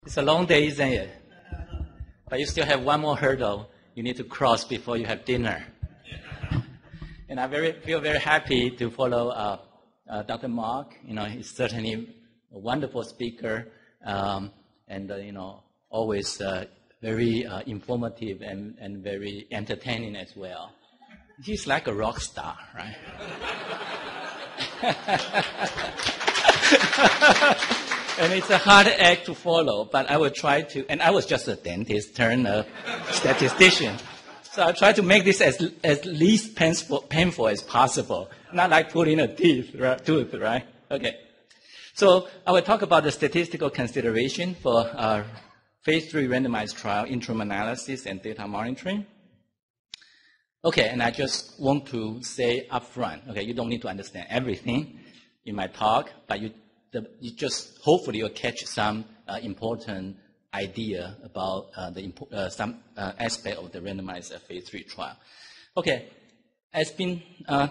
It's a long day, isn't it? But you still have one more hurdle you need to cross before you have dinner. And I feel very happy to follow Dr. Mark. He's certainly a wonderful speaker, and always very informative and very entertaining as well. He's like a rock star, right? And it's a hard act to follow, but I will try to. And I was just a dentist turned a statistician. So I try to make this as least painful as possible, not like pulling a tooth, right? Okay. So I will talk about the statistical consideration for our phase 3 randomized trial, interim analysis, and data monitoring. Okay, and I just want to say up front, okay, you don't need to understand everything in my talk, but you just hopefully you'll catch some important idea about some aspect of the randomized phase 3 trial. Okay, as been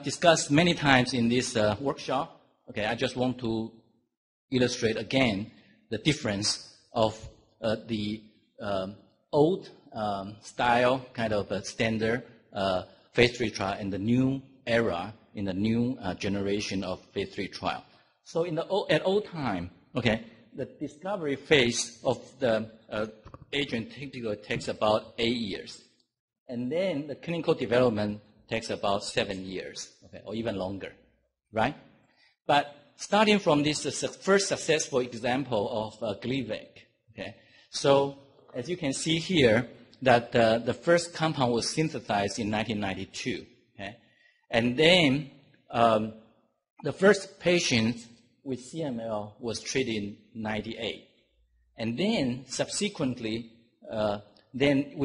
discussed many times in this workshop, okay, I just want to illustrate again the difference of the old style kind of standard phase 3 trial and the new era in the new generation of phase 3 trial. So at old time, okay, the discovery phase of the agent typically takes about 8 years. And then the clinical development takes about 7 years, okay, or even longer, right? But starting from this first successful example of Gleevec, okay, so as you can see here, that the first compound was synthesized in 1992, okay? And then the first patient with CML was treated in 98. And then subsequently, then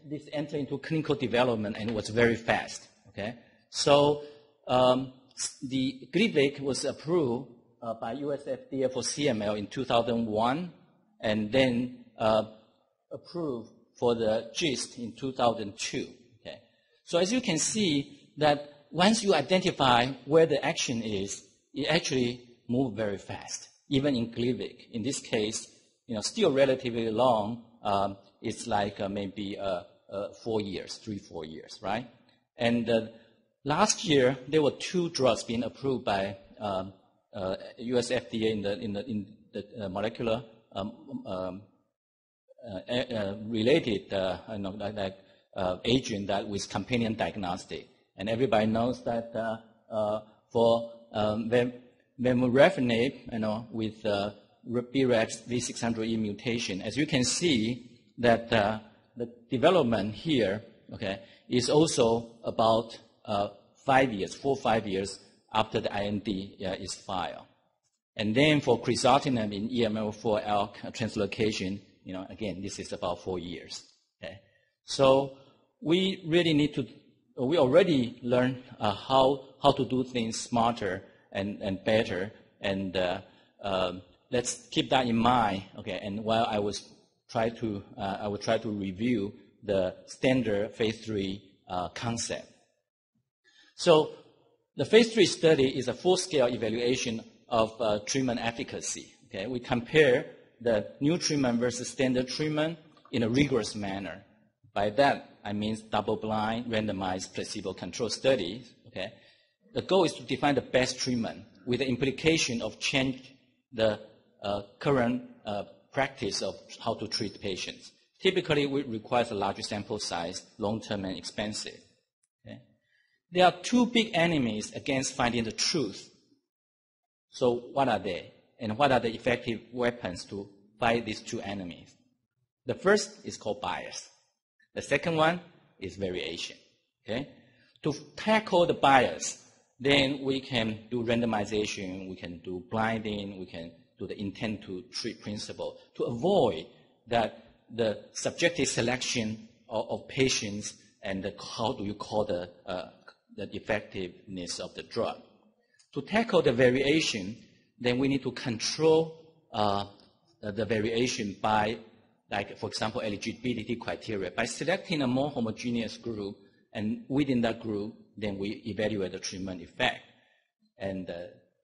this entered into clinical development and it was very fast, okay? So the Gleevec was approved by US FDA for CML in 2001 and then approved for the GIST in 2002, okay? So as you can see that once you identify where the action is, it actually moves very fast, even in Gleevec. In this case, still relatively long. It's like maybe 4 years, 3-4 years, right? And last year, there were 2 drugs being approved by US FDA in the molecular related agent that with companion diagnostic. And everybody knows that for vemurafenib, with BRAF V600E mutation, as you can see that the development here, okay, is also about 5 years, 4-5 years after the IND is filed. And then for crizotinib in EML4 ALK translocation, again, this is about 4 years. Okay, so we really need to. We already learned how to do things smarter and better, and let's keep that in mind. Okay, and while I will try to review the standard phase 3 concept. So the phase 3 study is a full-scale evaluation of treatment efficacy. Okay, we compare the new treatment versus standard treatment in a rigorous manner. By that, I mean double-blind, randomized, placebo-controlled studies. Okay, the goal is to define the best treatment with the implication of change the current practice of how to treat patients. Typically, it requires a larger sample size, long-term and expensive. Okay? There are 2 big enemies against finding the truth. So what are they? And what are the effective weapons to fight these 2 enemies? The first is called bias. The second one is variation. Okay? To tackle the bias, then we can do randomization, we can do blinding, we can do the intent to treat principle to avoid that the subjective selection of patients and how do you call the effectiveness of the drug. To tackle the variation, then we need to control the variation by, like, for example, eligibility criteria. By selecting a more homogeneous group, and within that group, then we evaluate the treatment effect. And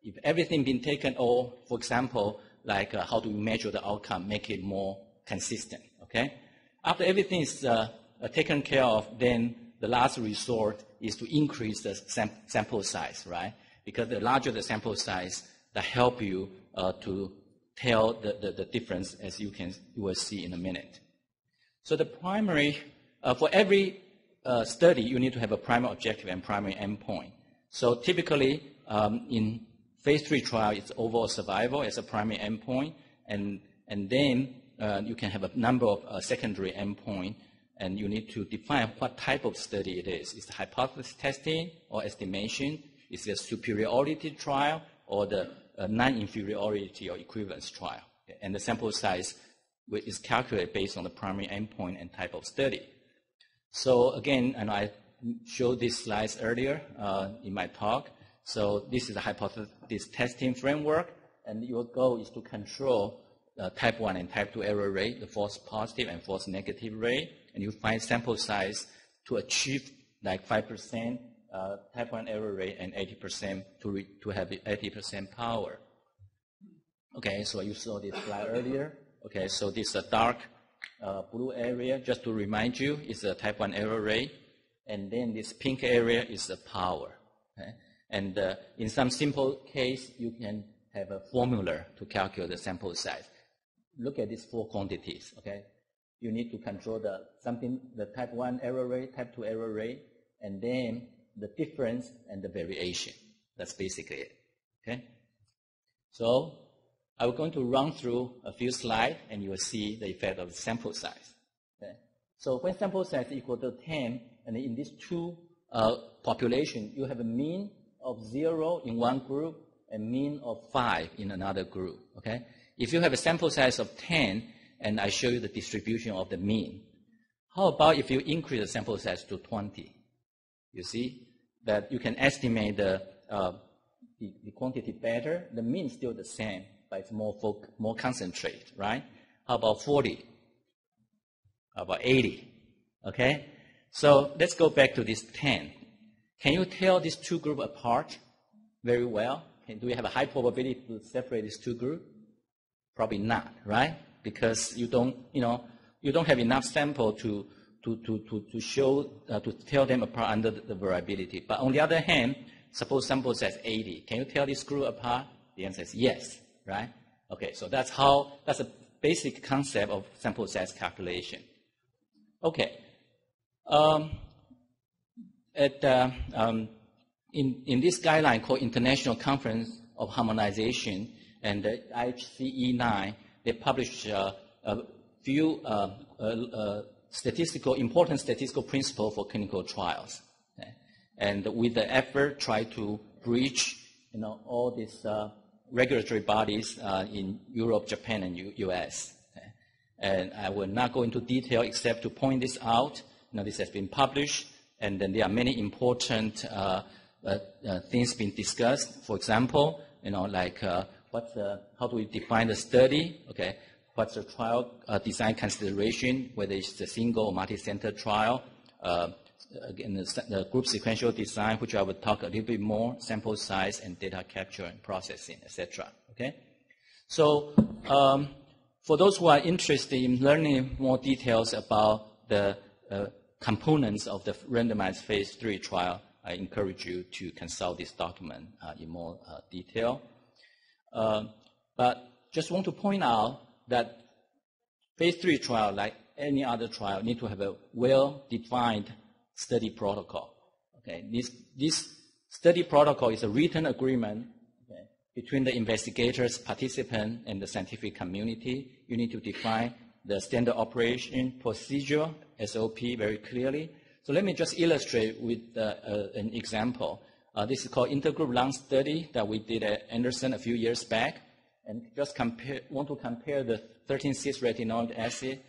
if everything been taken, or, for example, like how do we measure the outcome, make it more consistent, okay? After everything is taken care of, then the last resort is to increase the sample size, right? Because the larger the sample size, that help you to tell the difference, as you will see in a minute. So the primary, for every study, you need to have a primary objective and primary endpoint. So typically, in phase 3 trial, it's overall survival as a primary endpoint, and then you can have a number of secondary endpoints, and you need to define what type of study it is. Is it hypothesis testing or estimation? Is it a superiority trial or the non-inferiority or equivalence trial? Okay. And the sample size is calculated based on the primary endpoint and type of study. So again, and I showed these slides earlier in my talk. So this is a hypothesis testing framework, and your goal is to control type 1 and type 2 error rate, the false positive and false negative rate, and you find sample size to achieve like 5% type 1 error rate and 80% to have the 80% power. Okay, so you saw this slide earlier. Okay, so this dark blue area, just to remind you, is the type 1 error rate, and then this pink area is the power. Okay? And in some simple case, you can have a formula to calculate the sample size. Look at these 4 quantities, okay? You need to control the type 1 error rate, type 2 error rate, and then the difference and the variation. That's basically it, okay? So I'm going to run through a few slides, and you will see the effect of the sample size. Okay? So when sample size equal to 10, and in these 2 populations, you have a mean of 0 in one group and mean of 5 in another group, okay? If you have a sample size of 10, and I show you the distribution of the mean, how about if you increase the sample size to 20? You see that you can estimate the quantity better. The mean is still the same, but it's more concentrated, right? How about 40? How about 80? Okay? So let's go back to this 10. Can you tell these 2 groups apart very well? Do we have a high probability to separate these 2 groups? Probably not, right? Because you don't have enough sample to show to tell them apart under the variability. But on the other hand, suppose sample size 80. Can you tell this group apart? The answer is yes, right? Okay, so that's a basic concept of sample size calculation. Okay. In this guideline called International Conference of Harmonization and the IHCE9, they published a few important statistical principles for clinical trials. Okay? And with the effort, try to bridge all these regulatory bodies in Europe, Japan, and US. Okay? And I will not go into detail except to point this out. This has been published, and then there are many important things being discussed. For example, like how do we define the study? Okay, what's the trial design consideration? Whether it's a single or multi-center trial. Again, the group sequential design, which I will talk a little bit more. Sample size and data capture and processing, etc. Okay, so for those who are interested in learning more details about the components of the randomized phase 3 trial, I encourage you to consult this document in more detail. But just want to point out that phase 3 trial, like any other trial, need to have a well-defined study protocol. Okay, this study protocol is a written agreement between the investigators, participants, and the scientific community. You need to define the standard operation procedure, SOP, very clearly. So let me just illustrate with an example. This is called intergroup lung study that we did at Anderson a few years back, and just want to compare the 13-cis-retinoic acid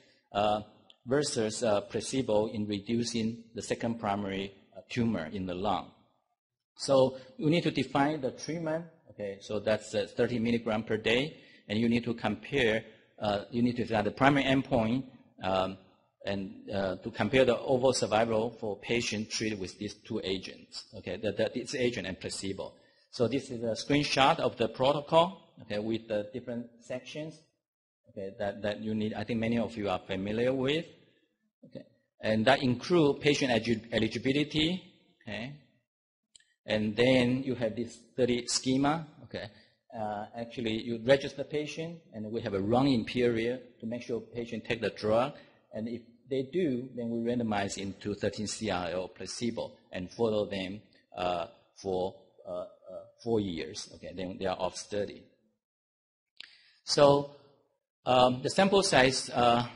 versus placebo in reducing the second primary tumor in the lung. So you need to define the treatment. Okay, so that's 30 milligram per day, and you need to compare. You need to define the primary endpoint and to compare the overall survival for patients treated with these 2 agents. Okay, this agent and placebo. So this is a screenshot of the protocol. okay, with the different sections, okay, that you need. I think many of you are familiar with, okay, and that include patient eligibility, okay, and then you have this study schema, okay. Actually, you register patient, and we have a run-in period to make sure patient take the drug, and if they do, then we randomize into 13 CRO placebo and follow them for 4 years. Okay, then they are off study. So the sample size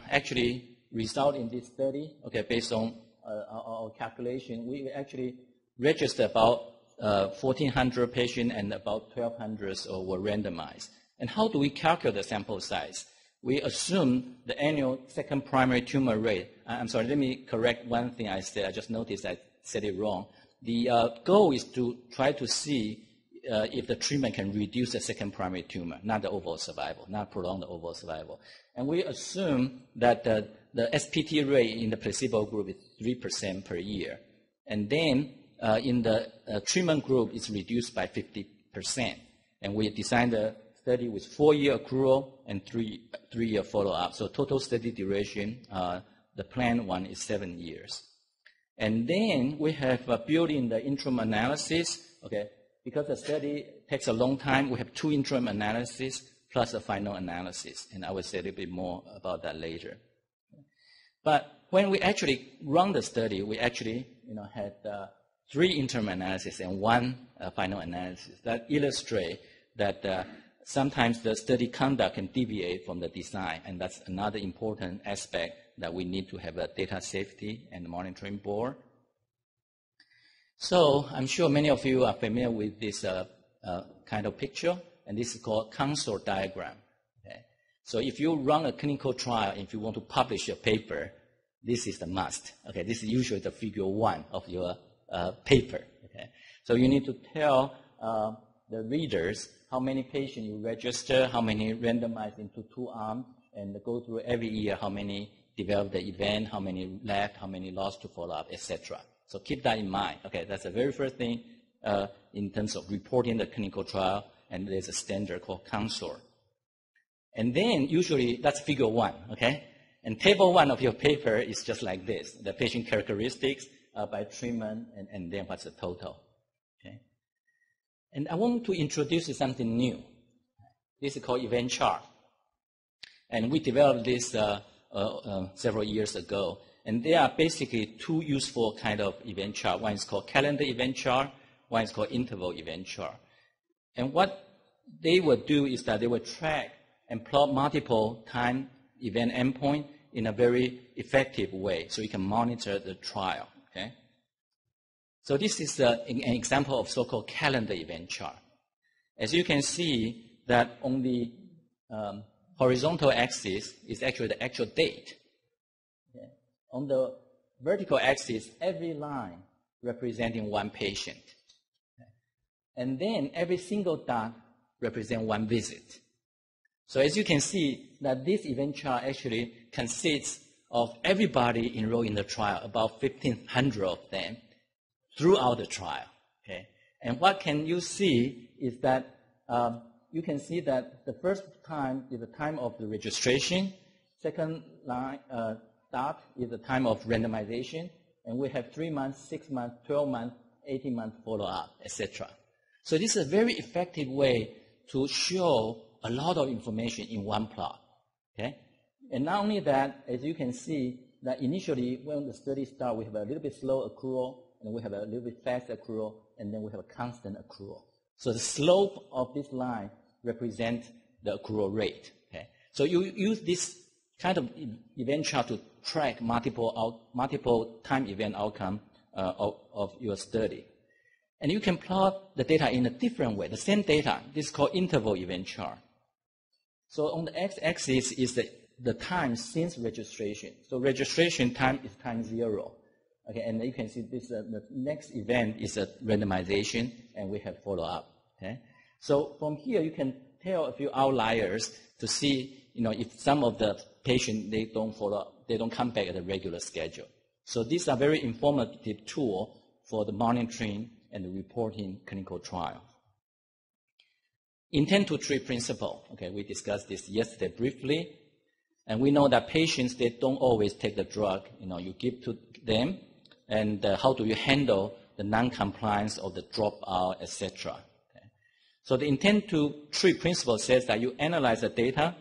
actually result in this study. Okay, based on our calculation, we actually registered about 1,400 patients and about 1,200 were randomized. And how do we calculate the sample size? We assume the annual second primary tumor rate. I'm sorry, let me correct one thing I said. I just noticed I said it wrong. The goal is to try to see if the treatment can reduce the second primary tumor, not the overall survival, not prolong the overall survival. And we assume that the SPT rate in the placebo group is 3% per year. And then in the treatment group, it's reduced by 50%. And we designed the study with 4-year accrual and 3-year follow-up. So total study duration, the planned one is 7 years. And then we have built in the interim analysis. Okay, because the study takes a long time, we have 2 interim analyses plus a final analysis. And I will say a little bit more about that later. But when we actually run the study, we actually had 3 interim analyses and 1 final analysis. That illustrate that sometimes the study conduct can deviate from the design, and that's another important aspect that we need to have a data safety and monitoring board. So I'm sure many of you are familiar with this kind of picture, and this is called consort diagram. Okay? So if you run a clinical trial, if you want to publish a paper, this is the must. Okay? This is usually the figure 1 of your paper. Okay? So you need to tell the readers how many patients you register, how many randomized into 2 arms, and go through every year how many developed the event, how many left, how many lost to follow-up, etc. So keep that in mind. Okay, that's the very first thing in terms of reporting the clinical trial, and there's a standard called consort. And then usually that's figure 1, okay? And table 1 of your paper is just like this, the patient characteristics by treatment, and then what's the total, okay? And I want to introduce you something new. This is called event chart. And we developed this several years ago. And there are basically 2 useful kind of event chart. One is called calendar event chart. One is called interval event chart. And what they would do is that they would track and plot multiple time event endpoint in a very effective way, so you can monitor the trial. Okay. So this is an example of so-called calendar event chart. As you can see, that on the horizontal axis is actually the actual date. Okay. On the vertical axis, every line representing 1 patient. Okay. And then every single dot represents 1 visit. So as you can see, that this event chart actually consists of everybody enrolled in the trial, about 1,500 of them, throughout the trial. Okay? And what can you see is that you can see that the first time is the time of the registration, second line dot is the time of randomization, and we have 3 months, 6 months, 12 months, 18 months follow-up, etc. So this is a very effective way to show a lot of information in 1 plot. Okay? And not only that, as you can see, that initially when the study starts, we have a little bit slow accrual, and we have a little bit fast accrual, and then we have a constant accrual. So the slope of this line represents the accrual rate. Okay? So you use this kind of event chart to track multiple time event outcome of your study. And you can plot the data in a different way, the same data. This is called interval event chart. So on the x-axis is the time since registration. So registration time is time 0. Okay, and you can see this the next event is a randomization, and we have follow-up. Okay? So from here, you can tell a few outliers to see, if some of the patients, they don't follow up, they don't come back at a regular schedule. So these are very informative tool for the monitoring and the reporting clinical trial. Intent to treat principle. Okay, we discussed this yesterday briefly. And we know that patients, they don't always take the drug. You give to them. And how do you handle the non-compliance or the dropout, etc. Okay. So the intent to treat principle says that you analyze the data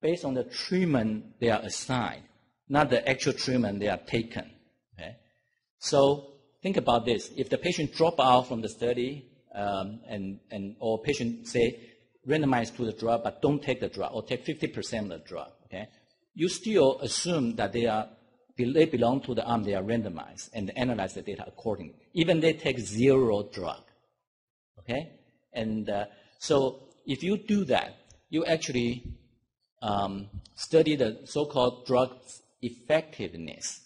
based on the treatment they are assigned, not the actual treatment they are taken. Okay. So think about this. If the patient drop out from the study or patient, say, randomized to the drug but don't take the drug or take 50% of the drug, okay, you still assume that they belong to the arm they are randomized and analyze the data accordingly, even they take zero drug. Okay? And so if you do that, you actually study the so-called drug effectiveness.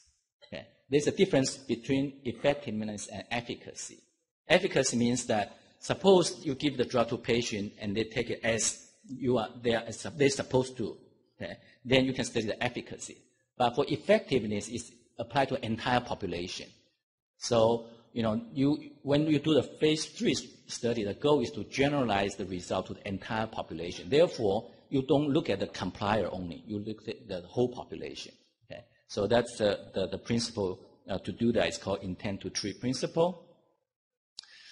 Okay? There's a difference between effectiveness and efficacy. Efficacy means that suppose you give the drug to a patient and they take it as they're supposed to, okay? Then you can study the efficacy. But for effectiveness, it's applied to the entire population. So, when you do the phase 3 study, the goal is to generalize the result to the entire population. Therefore, you don't look at the complier only. You look at the whole population. Okay? So that's the principle to do that. It's called intent to treat principle.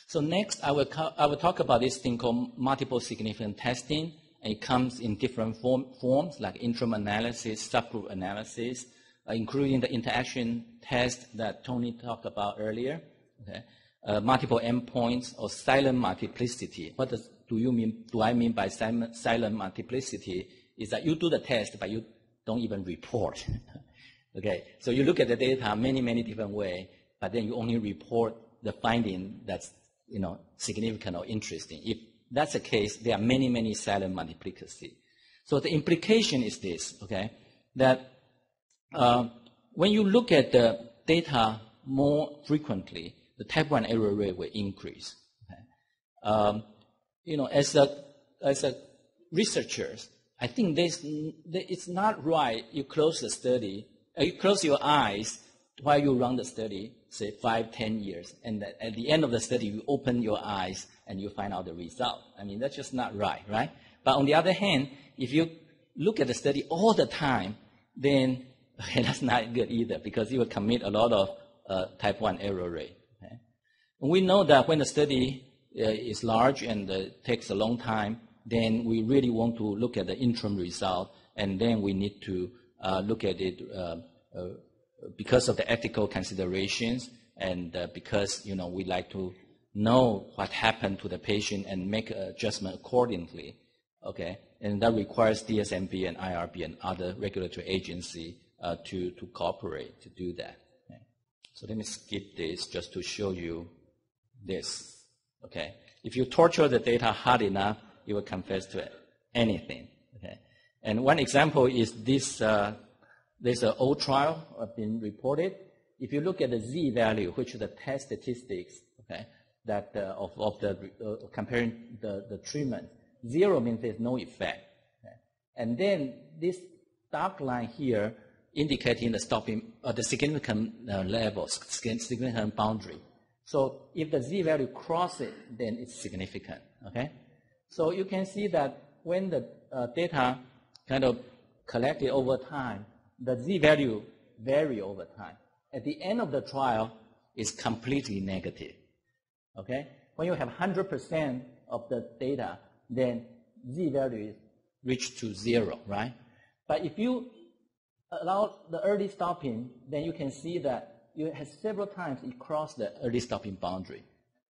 So next, I will talk about this thing called multiple significant testing. And it comes in different forms, like interim analysis, subgroup analysis, including the interaction test that Tony talked about earlier. Okay? Multiple endpoints or silent multiplicity. What do I mean by silent multiplicity? Is that you do the test, but you don't even report. Okay, so you look at the data many different ways, but then you only report the finding that's significant or interesting. If that's the case, there are many silent multiplicity. So the implication is this, okay, that when you look at the data more frequently, the type 1 error rate will increase. Okay? As a researchers, I think it's not right you close the study, you close your eyes while you run the study, say 5-10 years, and at the end of the study, you open your eyes and you find out the result. I mean, that's just not right? But on the other hand, if you look at the study all the time, then that's not good either, because you will commit a lot of type 1 error rate. Okay? And we know that when the study is large and takes a long time, then we really want to look at the interim result, and then we need to look at it because of the ethical considerations, and because we like to know what happened to the patient and make an adjustment accordingly. Okay, and that requires DSMB and IRB and other regulatory agency to cooperate to do that. Okay. So let me skip this just to show you this. Okay, if you torture the data hard enough, you will confess to anything. Okay, and one example is this. There's an old trial been reported. If you look at the z-value, which is the test statistics, okay, that of the comparing the treatment, 0 means there's no effect, okay? And then this dark line here indicating the stopping the significant levels, significant boundary. So if the z-value crosses it, then it's significant. Okay, so you can see that when the data kind of collected over time, the z-value vary over time. At the end of the trial, it's completely negative. Okay? When you have 100% of the data, then z-value is reached to 0, right? But if you allow the early stopping, then you can see that you have several times it crossed the early stopping boundary.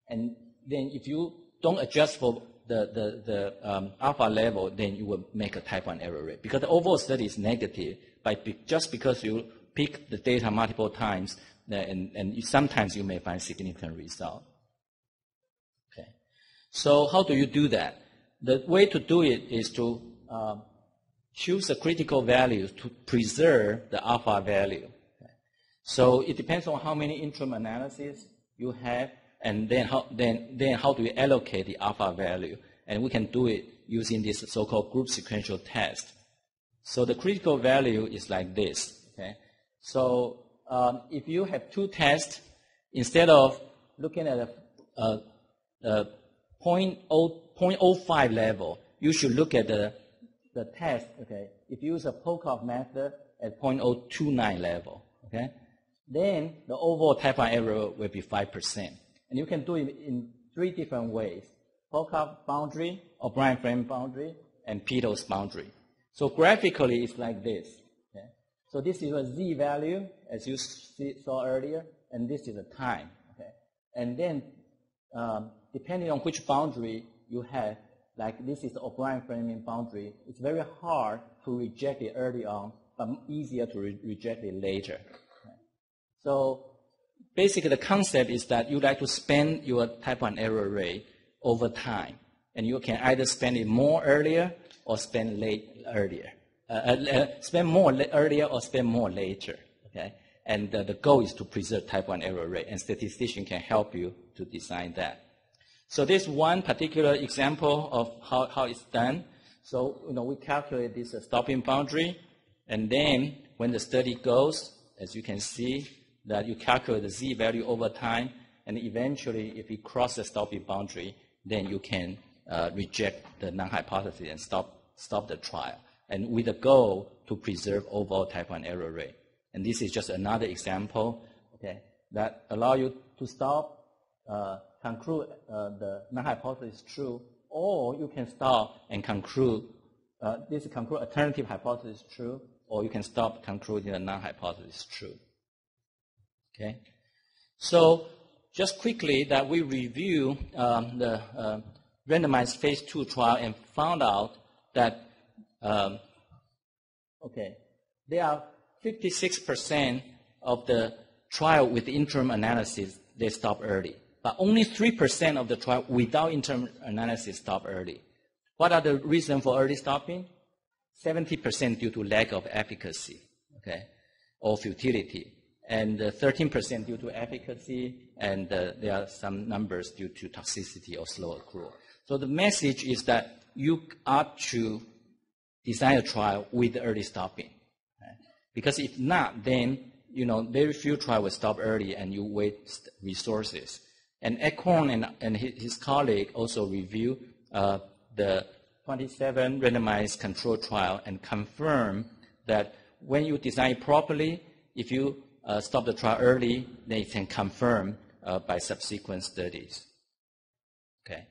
And then if you don't adjust for the alpha level, then you will make a type 1 error rate. Because the overall study is negative, but just because you pick the data multiple times, and sometimes you may find significant result. Okay. So how do you do that? The way to do it is to choose a critical value to preserve the alpha value. Okay. So it depends on how many interim analyses you have, and then how do you allocate the alpha value? And we can do it using this so-called group sequential test. So the critical value is like this. Okay? So if you have 2 tests, instead of looking at a 0.0 0.05 level, you should look at the test, okay? If you use a Pocock method at 0.029 level, okay? Then the overall type 1 error will be 5%. And you can do it in 3 different ways: Pocock boundary, O'Brien frame boundary, and Peto's boundary. So graphically, it's like this. Okay? So this is a z value, as you saw earlier, and this is a time. Okay? And then, depending on which boundary you have, like this is the O'Brien framing boundary, it's very hard to reject it early on, but easier to reject it later. Okay? So basically, the concept is that you like to spend your type 1 error rate over time, and you can either spend it more earlier or spend earlier. Spend more earlier or spend more later. Okay, and the goal is to preserve type 1 error rate, and statistician can help you to design that. So this one particular example of how it's done. So we calculate this stopping boundary, and then when the study goes, as you can see, that you calculate the z value over time, and eventually, if you cross the stopping boundary, then you can reject the null hypothesis and stop the trial, and with the goal to preserve overall type 1 error rate. And this is just another example, okay, that allow you to stop, conclude the null hypothesis is true, or you can stop and conclude conclude alternative hypothesis is true, or you can stop concluding the null hypothesis is true. Okay, so just quickly that we review the randomized phase 2 trial and found out that there are 56% of the trial with interim analysis, they stop early. But only 3% of the trial without interim analysis stop early. What are the reasons for early stopping? 70% due to lack of efficacy, okay, or futility. And 13% due to efficacy, and there are some numbers due to toxicity or slow accrual. So the message is that you ought to design a trial with early stopping. Right? Because if not, then very few trials will stop early and you waste resources. And Ekhorn and his colleague also review the 27 randomized control trial and confirm that when you design it properly, if you stop the trial early, then it can confirm by subsequent studies. Okay,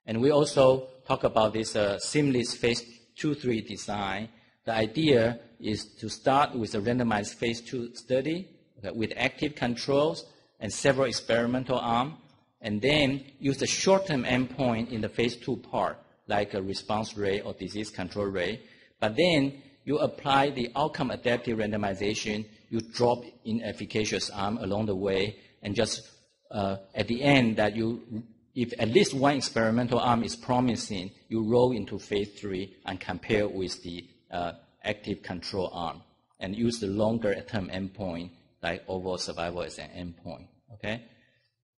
and we also talk about this seamless phase 2-3 design. The idea is to start with a randomized phase 2 study with active controls and several experimental arms, and then use the short-term endpoint in the phase 2 part, like a response rate or disease control rate. But then you apply the outcome adaptive randomization, you drop inefficacious arm along the way, and just at the end that if at least one experimental arm is promising, you roll into phase 3 and compare with the active control arm, and use the longer term endpoint like overall survival as an endpoint. Okay.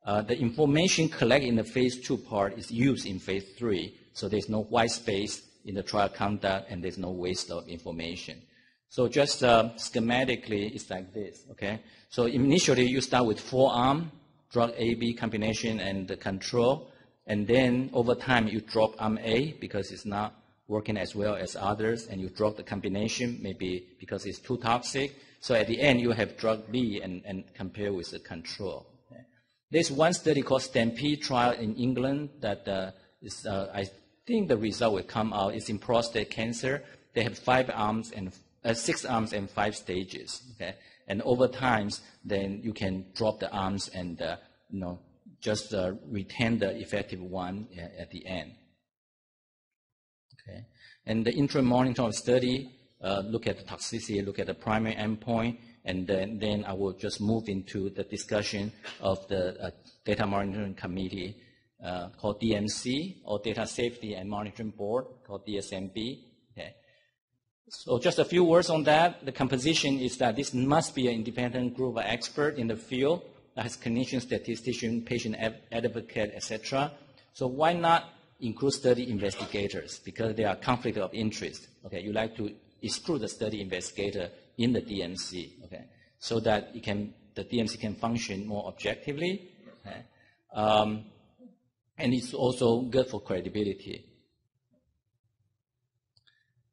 The information collected in the phase 2 part is used in phase 3, so there's no white space in the trial conduct and there's no waste of information. So just schematically, it's like this, okay? So initially, you start with 4-arm, drug A-B combination and the control, and then over time, you drop arm A because it's not working as well as others, and you drop the combination maybe because it's too toxic. So at the end, you have drug B and compare with the control. Okay? There's one study called Stampede trial in England that is, I think the result will come out. It's in prostate cancer. They have 6 arms and 5 stages. Okay, and over time, then you can drop the arms and just retain the effective one at the end. Okay, and the interim monitoring study look at the toxicity, look at the primary endpoint, and then I will just move into the discussion of the data monitoring committee called DMC, or Data Safety and Monitoring Board, called DSMB. Okay. So just a few words on that. The composition is that this must be an independent group of experts in the field that has clinician, statistician, patient advocate, etc. So why not include study investigators? Because there are conflict of interest. Okay, you like to exclude the study investigator in the DMC. Okay, so that the DMC can function more objectively. Okay. and it's also good for credibility.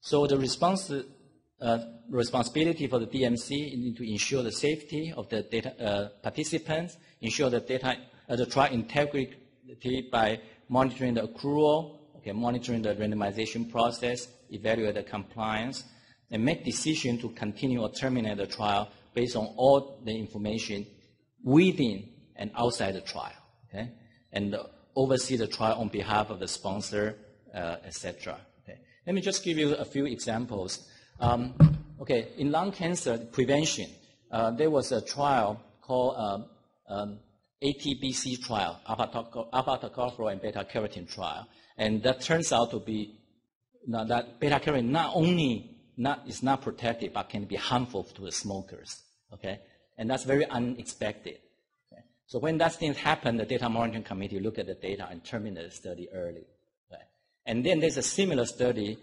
So the responsibility for the DMC is to ensure the safety of the data participants, ensure the trial integrity by monitoring the accrual, monitoring the randomization process, evaluate the compliance, and make decision to continue or terminate the trial based on all the information within and outside the trial, and oversee the trial on behalf of the sponsor, etc. Let me just give you a few examples. In lung cancer prevention, there was a trial called ATBC trial, alpha tocopherol and beta carotene trial, and that turns out to be that beta carotene not only is not protected but can be harmful to the smokers. And that's very unexpected. So when that thing happened, the data monitoring committee looked at the data and terminated the study early. And then there's a similar study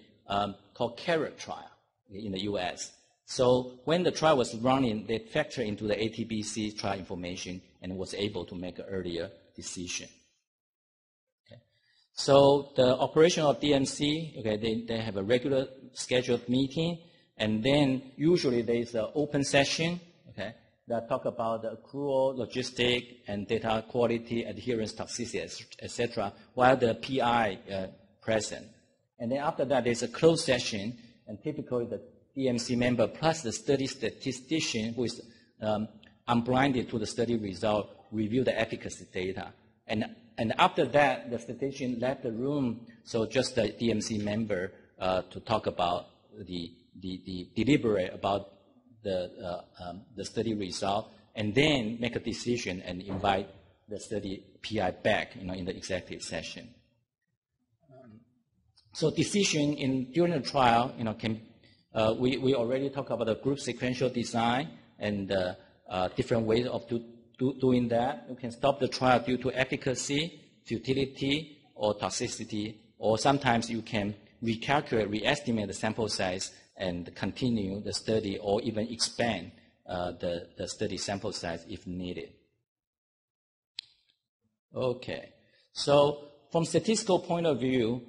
called CARROT trial in the US. So when the trial was running, they factored into the ATBC trial information and was able to make an earlier decision. So the operation of DMC, they have a regular scheduled meeting, and then usually there's an open session, that talk about the accrual, logistic, and data quality, adherence, toxicity, etc., while the PI present. And then after that, there's a closed session, and typically the DMC member plus the study statistician who is unblinded to the study result review the efficacy data. And after that, the statistician left the room, so just the DMC member to talk about the deliberate about the study result, and then make a decision and invite the study PI back, in the executive session. So decision during the trial, we already talked about the group sequential design and different ways of doing that. You can stop the trial due to efficacy, futility, or toxicity, or sometimes you can recalculate, re-estimate the sample size and continue the study or even expand the study sample size if needed. So from statistical point of view,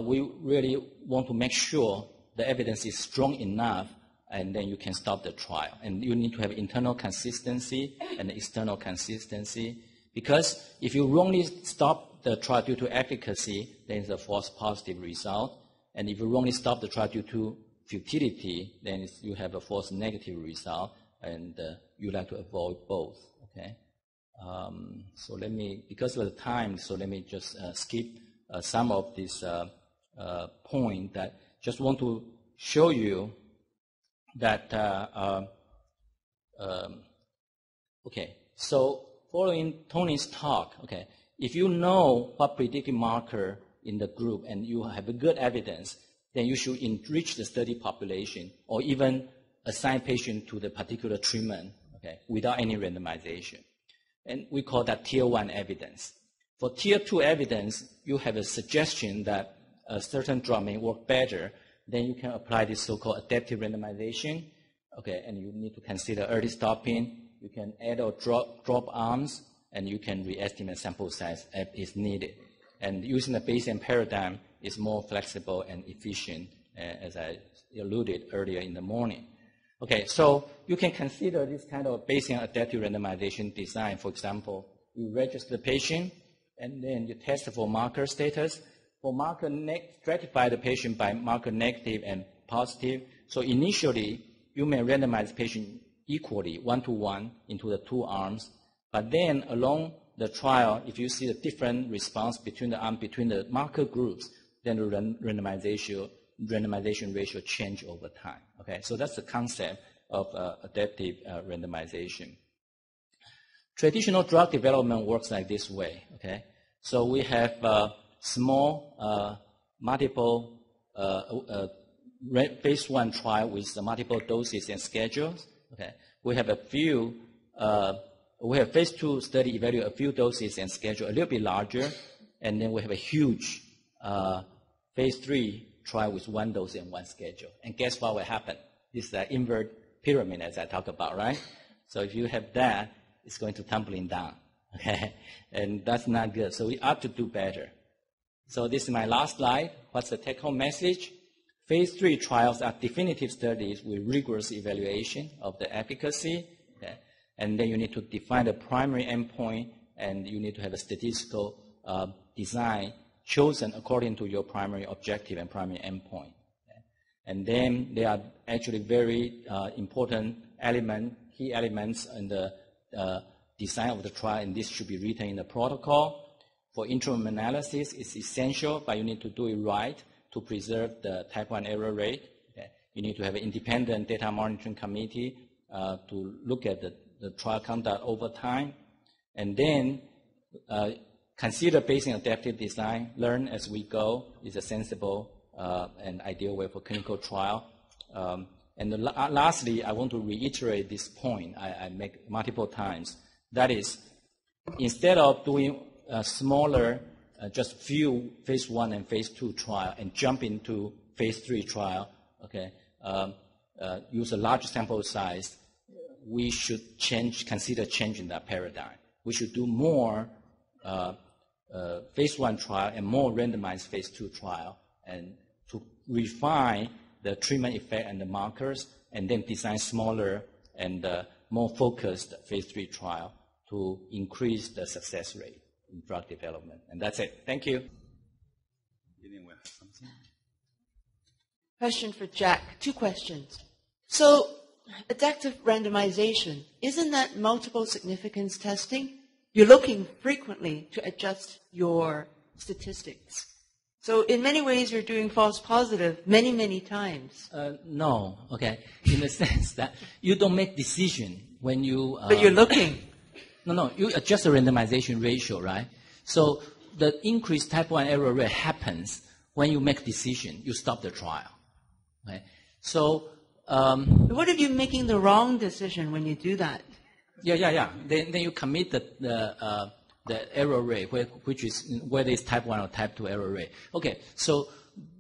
we really want to make sure the evidence is strong enough, and then you can stop the trial. And you need to have internal consistency and external consistency, because if you wrongly stop the trial due to efficacy, then it's a false positive result. And if you wrongly stop the trial due to futility, then you have a false negative result, and you like to avoid both. So because of the time, so let me just skip some of this point that just want to show you that. So following Tony's talk, if you know what predictive marker in the group and you have a good evidence, then you should enrich the study population or even assign patient to the particular treatment, without any randomization. And we call that tier 1 evidence. For tier 2 evidence, you have a suggestion that a certain drug may work better, then you can apply this so-called adaptive randomization, and you need to consider early stopping. You can add or drop arms, and you can re-estimate sample size if it's needed. And using the Bayesian paradigm is more flexible and efficient, as I alluded earlier in the morning. So you can consider this kind of Bayesian adaptive randomization design. For example, you register the patient, and then you test for marker status. For stratify the patient by marker negative and positive. So initially, you may randomize the patient equally, 1-to-1, into the two arms. But then along the trial, if you see a different response between the marker groups, then the randomization ratio change over time. So that's the concept of adaptive randomization. Traditional drug development works like this way. So we have small, multiple phase 1 trial with multiple doses and schedules. We have we have phase 2 study evaluate a few doses and schedule a little bit larger, and then we have a huge phase 3 trial with 1 dose and 1 schedule. And guess what will happen? This is the invert pyramid as I talked about, right? So if you have that, it's going to tumbling down. Okay, and that's not good. So we ought to do better. So this is my last slide. What's the take-home message? Phase 3 trials are definitive studies with rigorous evaluation of the efficacy. Okay? And then you need to define the primary endpoint, and you need to have a statistical design chosen according to your primary objective and primary endpoint. Okay? And then there are actually very important key elements in the design of the trial, and this should be written in the protocol. For interim analysis, it's essential, but you need to do it right to preserve the type 1 error rate. Okay? You need to have an independent data monitoring committee to look at the trial conduct over time. And then consider Bayesian adaptive design. Learn as we go is a sensible and ideal way for clinical trial. Lastly, I want to reiterate this point I make multiple times. That is, instead of doing a smaller, just few phase 1 and phase 2 trial and jump into phase 3 trial, okay, use a large sample size, we should consider changing that paradigm. We should do more phase 1 trial and more randomized phase 2 trial, and to refine the treatment effect and the markers, and then design smaller and more focused phase 3 trial to increase the success rate in drug development. And that's it. Thank you. Question for Jack. 2 questions. So, adaptive randomization, isn't that multiple significance testing? You're looking frequently to adjust your statistics. So in many ways, you're doing false positive many, many times. No, okay. In the sense that you don't make decision when you... but you're looking. No, you adjust the randomization ratio, right? So the increased type 1 error rate happens when you make decision, you stop the trial. Okay? So... what if you're making the wrong decision when you do that? Yeah. Then you commit the error rate, which is whether it's type 1 or type 2 error rate. Okay, so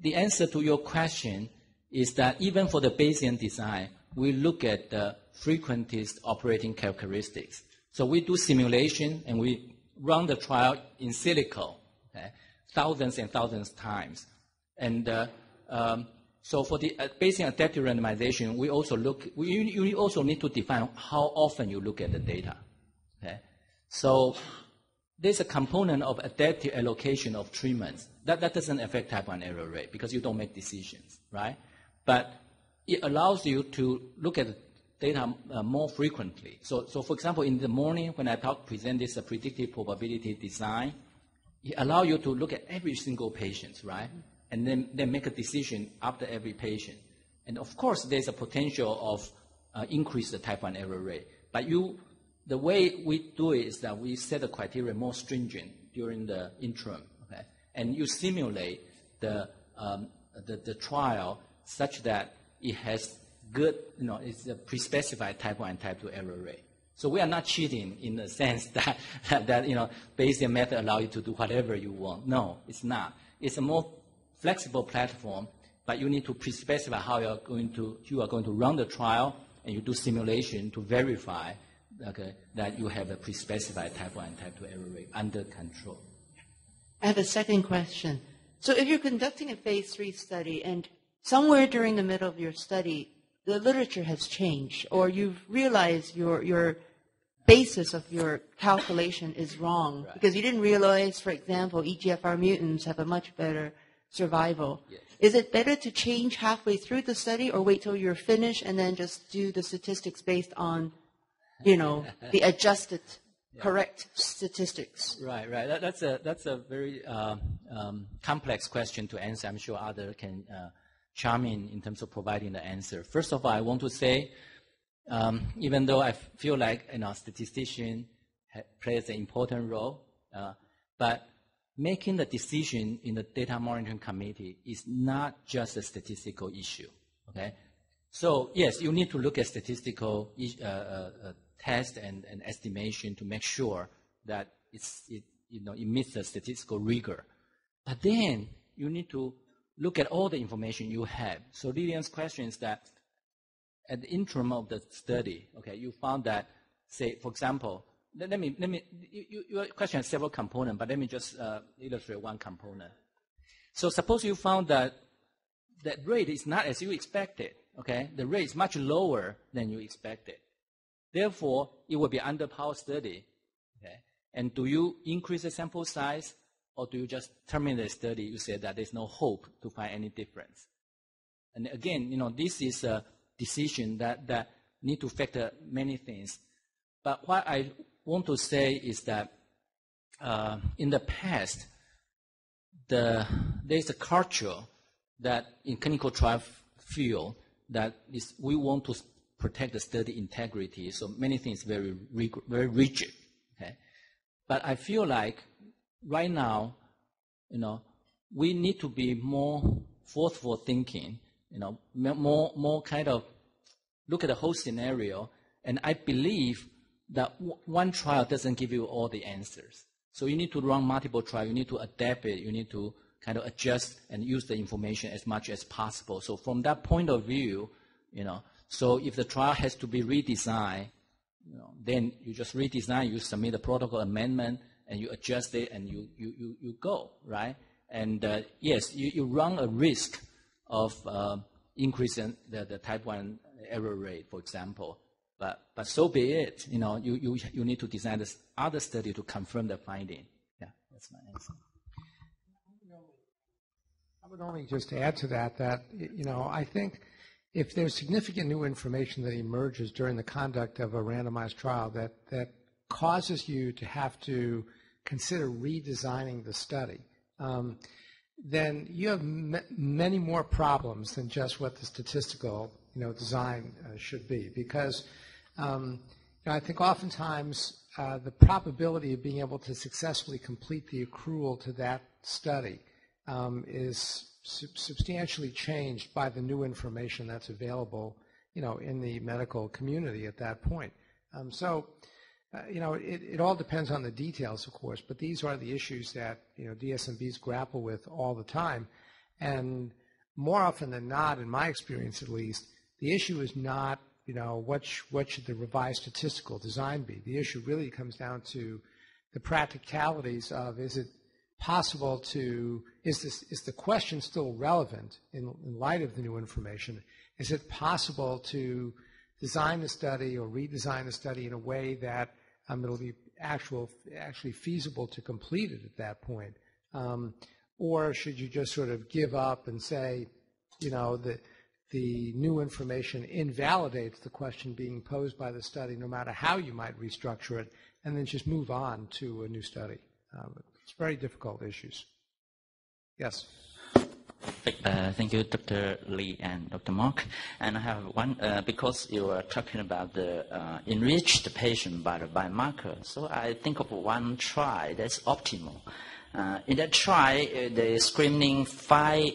the answer to your question is that even for the Bayesian design, we look at the frequentist operating characteristics. So we do simulation and we run the trial in silico, okay, thousands and thousands of times. And so for the Bayesian adaptive randomization, we also you also need to define how often you look at the data. Okay? So there's a component of adaptive allocation of treatments. That doesn't affect type 1 error rate because you don't make decisions, right? But it allows you to look at the data more frequently. So for example, in the morning when I present this predictive probability design, it allows you to look at every single patient, right? And then make a decision after every patient. And of course, there's a potential of increase the type 1 error rate. But the way we do it is that we set the criteria more stringent during the interim, okay? And you simulate the trial such that it has good, it's a pre-specified type 1 and type 2 error rate. So we are not cheating in the sense that Bayesian method allows you to do whatever you want. No, it's not. It's a more flexible platform, but you need to pre-specify how you are going to run the trial, and you do simulation to verify that you have a pre-specified type 1 and type 2 error rate under control. I have a second question. So if you're conducting a phase 3 study and somewhere during the middle of your study, the literature has changed, or you've realized your basis of your calculation is wrong, right, because you didn't realize, for example, EGFR mutants have a much better survival. Yes. Is it better to change halfway through the study or wait till you're finished and then just do the statistics based on, the adjusted, correct statistics? Right. That's a very complex question to answer. I'm sure others can chime in terms of providing the answer. First of all, I want to say, even though I feel like statistician plays an important role, but making the decision in the data monitoring committee is not just a statistical issue. Okay, so yes, you need to look at statistical test and estimation to make sure that it meets the statistical rigor. But then you need to look at all the information you have. So Lillian's question is that at the interim of the study, okay, you found that, say, for example, your question has several components, but let me just illustrate one component. So suppose you found that that rate is not as you expected, okay? The rate is much lower than you expected. Therefore, it will be underpowered study, okay? And do you increase the sample size, or do you just terminate the study? You say that there's no hope to find any difference. And again, this is a decision that need to factor many things. But what I want to say is that in the past, there's a culture that in clinical trial field that is we want to protect the study integrity. So many things very rigid. Okay, but I feel like right now, we need to be more forceful thinking. More kind of look at the whole scenario. And I believe that one trial doesn't give you all the answers. So you need to run multiple trials. You need to adapt it. You need to kind of adjust and use the information as much as possible. So from that point of view, so if the trial has to be redesigned, then you just redesign, you submit a protocol amendment, and you adjust it, and you go, right? And yes, you run a risk of increasing the type 1 error rate, for example. But so be it. You need to design this other study to confirm the finding. Yeah, that's my answer. I would only just add to that I think if there's significant new information that emerges during the conduct of a randomized trial that causes you to have to consider redesigning the study, then you have many more problems than just what the statistical design should be. Because I think oftentimes the probability of being able to successfully complete the accrual to that study is substantially changed by the new information that's available, in the medical community at that point. It all depends on the details, of course, but these are the issues that, DSMBs grapple with all the time. And more often than not, in my experience at least, the issue is not, what should the revised statistical design be? The issue really comes down to the practicalities of, is it possible to, is the question still relevant in light of the new information? Is it possible to design the study or redesign the study in a way that it'll be actually feasible to complete it at that point? Or should you just sort of give up and say, that the new information invalidates the question being posed by the study, no matter how you might restructure it, and then just move on to a new study? It's very difficult issues. Yes. Thank you, Dr. Lee and Dr. Mark. And I have one, because you were talking about the enriched patient by the biomarker. So I think of one trial that's optimal. In that trial, the screening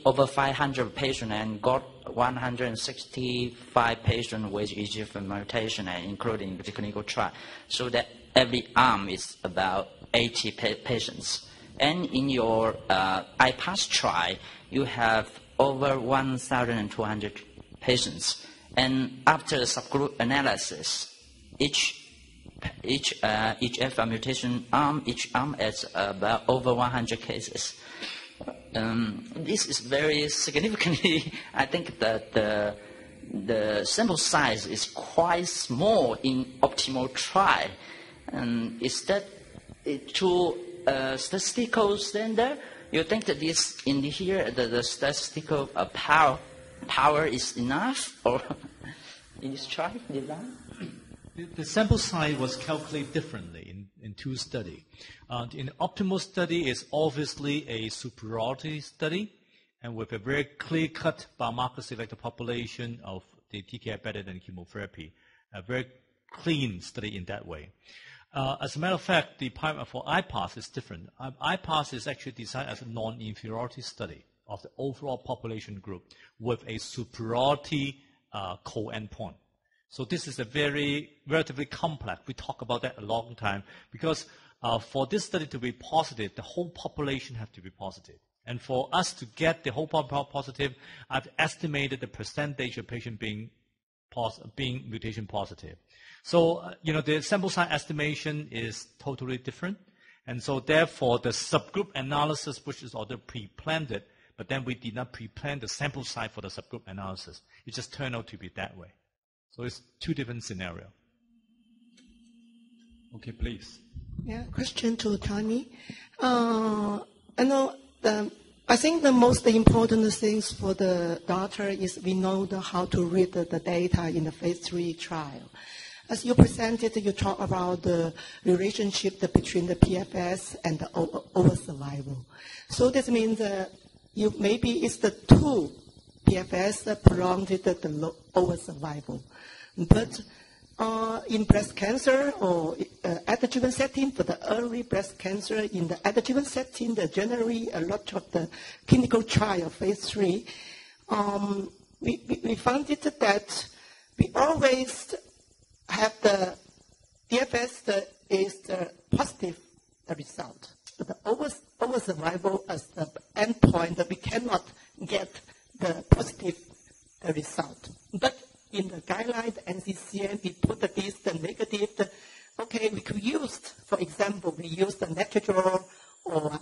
over 500 patients and got 165 patients with EGFR mutation, and including the clinical trial. So that every arm is about 80 patients. And in your IPASS trial, you have over 1,200 patients. And after subgroup analysis, each EGFR mutation arm, each arm has about over 100 cases. This is very significantly, I think that the sample size is quite small in optimal trial. And is that to statistical standard? You think that this in here, the statistical power is enough, or in this trial design? The sample size was calculated differently in two studies. In optimal study is obviously a superiority study, and with a very clear-cut biomarker selected population of the TKI better than chemotherapy. A very clean study in that way. As a matter of fact, the parameter for IPASS is different. IPASS is actually designed as a non-inferiority study of the overall population group with a superiority co-endpoint. So this is a relatively complex. We talk about that a long time because for this study to be positive, the whole population has to be positive. And for us to get the whole population positive, I've estimated the percentage of patients being being mutation positive. So, the sample size estimation is totally different. And so therefore, the subgroup analysis, which is already pre-planned, but then we did not pre-plan the sample size for the subgroup analysis. It just turned out to be that way. So it's two different scenarios. Okay, please. Yeah, question to Tony. I think the most important things for the doctor is we know how to read the data in the phase 3 trial. As you presented, you talk about the relationship between the PFS and the overall survival. So this means maybe it's the two PFS that prolonged the overall survival. But in breast cancer or adjuvant setting, for the early breast cancer, in the adjuvant setting, generally a lot of the clinical trial, phase 3, we found it that we always have the DFS is the positive result. But the overall survival as the endpoint, that we cannot get the positive result. But in the guideline, the NCCN, we put the negative. Okay, we could use, for example, we use the Netrozole or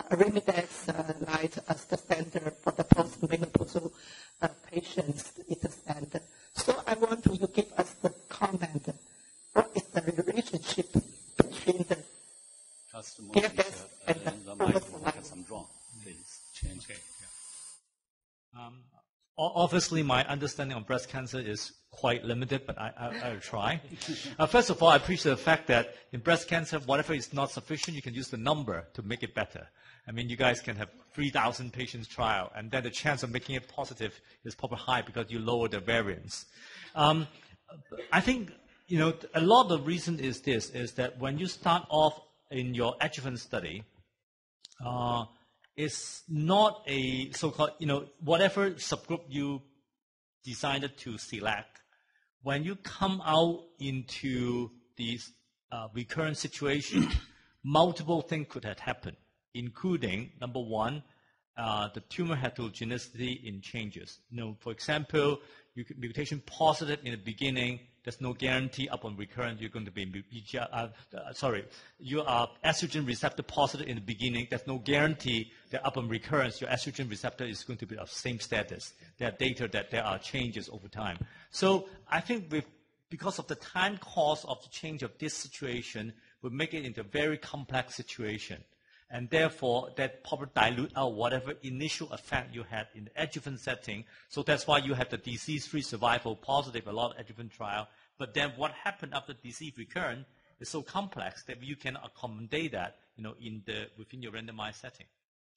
Arimidex light as the standard for the post-menopausal patients. It's a standard. So I want you to give us the comment. What is the relationship between the PFS and the overall survival? Please change. Okay. Yeah. Obviously, my understanding of breast cancer is quite limited, but I'll try. First of all, I appreciate the fact that in breast cancer, whatever is not sufficient, you can use the number to make it better. I mean, you guys can have 3,000 patients trial, and then the chance of making it positive is probably high because you lower the variance. I think, a lot of the reason is this, is that when you start off in your adjuvant study, it's not a so-called, whatever subgroup you decided to select. When you come out into these recurrent situation, multiple things could have happened, including, number one, the tumor heterogeneity in changes. For example, you could mutation positive in the beginning. There's no guarantee upon recurrence you're going to be you are estrogen receptor positive in the beginning. There's no guarantee that upon recurrence your estrogen receptor is going to be of same status. There are data that there are changes over time. So I think because of the time cost of the change of this situation, we make it into a very complex situation. And therefore, that probably dilute out whatever initial effect you had in the adjuvant setting. So that's why you have the disease-free survival positive, a lot of adjuvant trial. But then what happened after disease recurrence is so complex that you can accommodate that, within your randomized setting.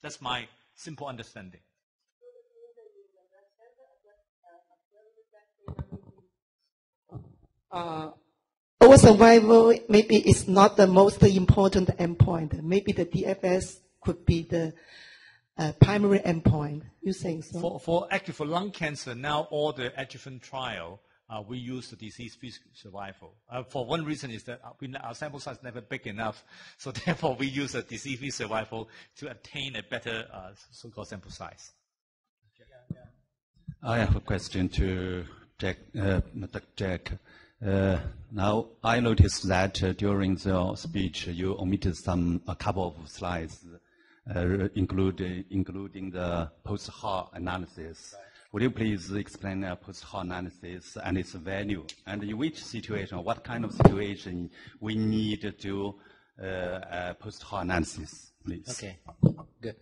That's my simple understanding. Overall survival maybe is not the most important endpoint. Maybe the DFS could be the primary endpoint. You think so? For lung cancer, now all the adjuvant trial, we use the disease-free survival. For one reason is that our sample size is never big enough, so therefore we use a disease-free survival to attain a better so-called sample size. I have a question to Dr. Jack. Now, I noticed that during the speech, you omitted a couple of slides, including the post-hoc analysis. Right. Would you please explain post-hoc analysis and its value, and in which situation, what kind of situation we need to do post-hoc analysis, please? Okay, good.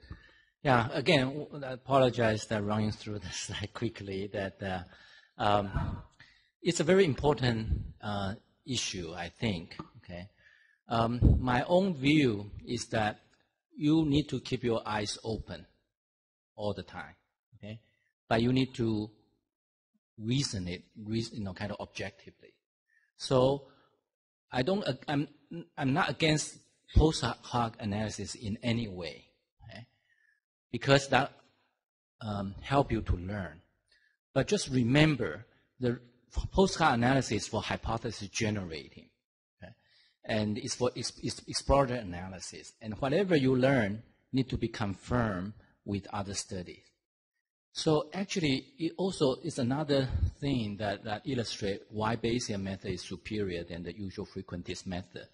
Yeah, again, I apologize that running through the slide quickly. That it's a very important issue, I think. Okay, my own view is that you need to keep your eyes open all the time. Okay, but you need to reason it, kind of objectively. So I'm not against post hoc analysis in any way, okay? Because that help you to learn. But just remember the post hoc analysis for hypothesis generating, okay? And it's for exploratory analysis. And whatever you learn need to be confirmed with other studies. So actually, it also is another thing that illustrate why Bayesian method is superior than the usual frequentist method.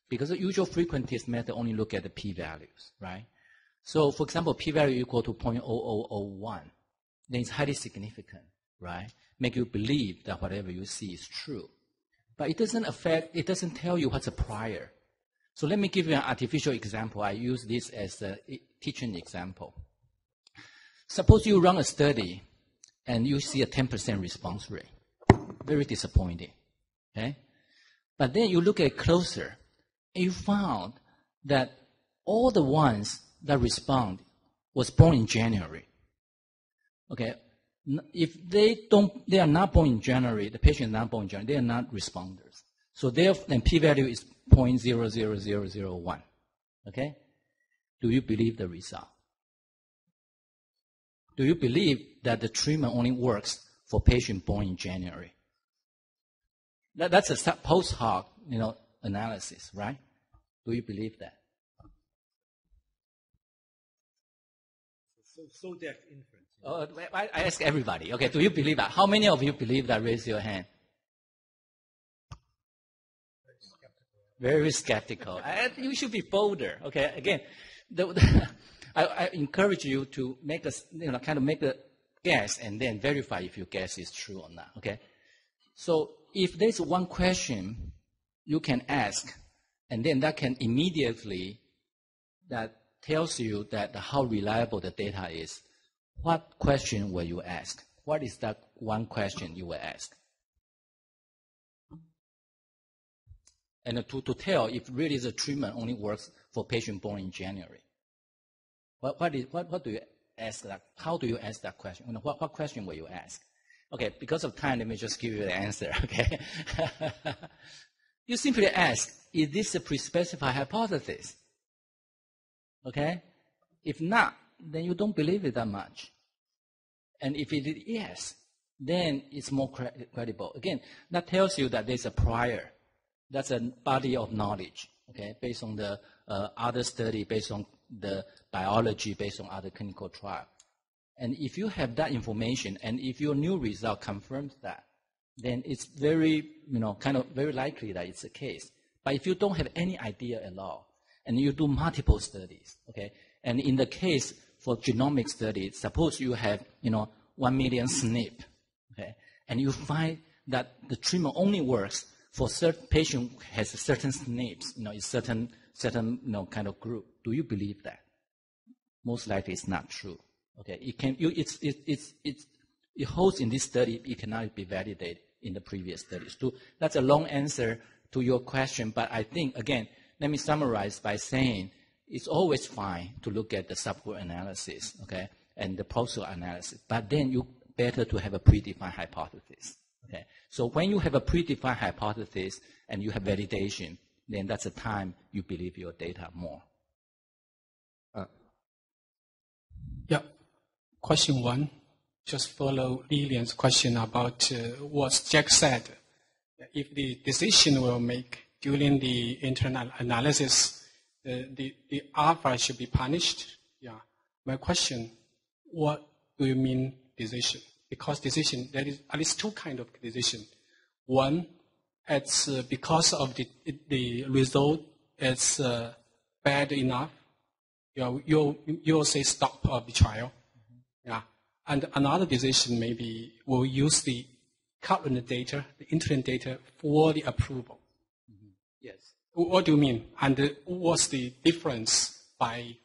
Because the usual frequentist method only look at the p-values, right? So, for example, p-value equal to 0.0001, then it's highly significant, right? Make you believe that whatever you see is true. But it doesn't tell you what's a prior. So let me give you an artificial example. I use this as a teaching example. Suppose you run a study and you see a 10% response rate. Very disappointing, okay? But then you look at it closer, and you found that all the ones that respond was born in January. Okay, if they are not born in January, the patient is not born in January, they are not responders. So therefore, then p-value is 0.00001. Okay, do you believe the result? Do you believe that the treatment only works for patients born in January? That's a post hoc, analysis, right? Do you believe that? So depth inference. Oh, I ask everybody. Okay, do you believe that? How many of you believe that? Raise your hand. Very skeptical. You should be bolder. Okay, again, I encourage you to make make a guess and then verify if your guess is true or not. Okay, so if there's one question you can ask, and then that can immediately that tells you that how reliable the data is, what question will you ask? What is that one question you will ask? And to tell if really the treatment only works for patients born in January. What do you ask that? How do you ask that question? What question will you ask? Okay, because of time, let me just give you the answer, okay? You simply ask, is this a pre-specified hypothesis? Okay? If not, then you don't believe it that much. And if it is yes, then it's more credible. Again, that tells you that there's a prior. That's a body of knowledge, okay, based on the other study, based on the biology, based on other clinical trial. And if you have that information, and if your new result confirms that, then it's very, very likely that it's the case. But if you don't have any idea at all, and you do multiple studies, okay, and in the case for genomic studies, suppose you have, 1 million SNP, okay, and you find that the treatment only works for certain patient has certain SNPs, it's certain kind of group. Do you believe that? Most likely, it's not true. Okay, it holds in this study. It cannot be validated in the previous studies. That's a long answer to your question, but I think again, let me summarize by saying it's always fine to look at the subgroup analysis, okay, and the post-hoc analysis, but then you better to have a predefined hypothesis. Okay, so when you have a predefined hypothesis and you have validation, then that's the time you believe your data more. Yeah. Question one, just follow Lilian's question about what Jack said. If the decision will make during the internal analysis, the alpha should be punished. Yeah. My question, what do you mean decision? Because decision, there is at least two kinds of decision. One, it's because of the result is bad enough. You'll say stop of the trial. Yeah. And another decision maybe will use the current data, the interim data for the approval. Yes. What do you mean? And what's the difference by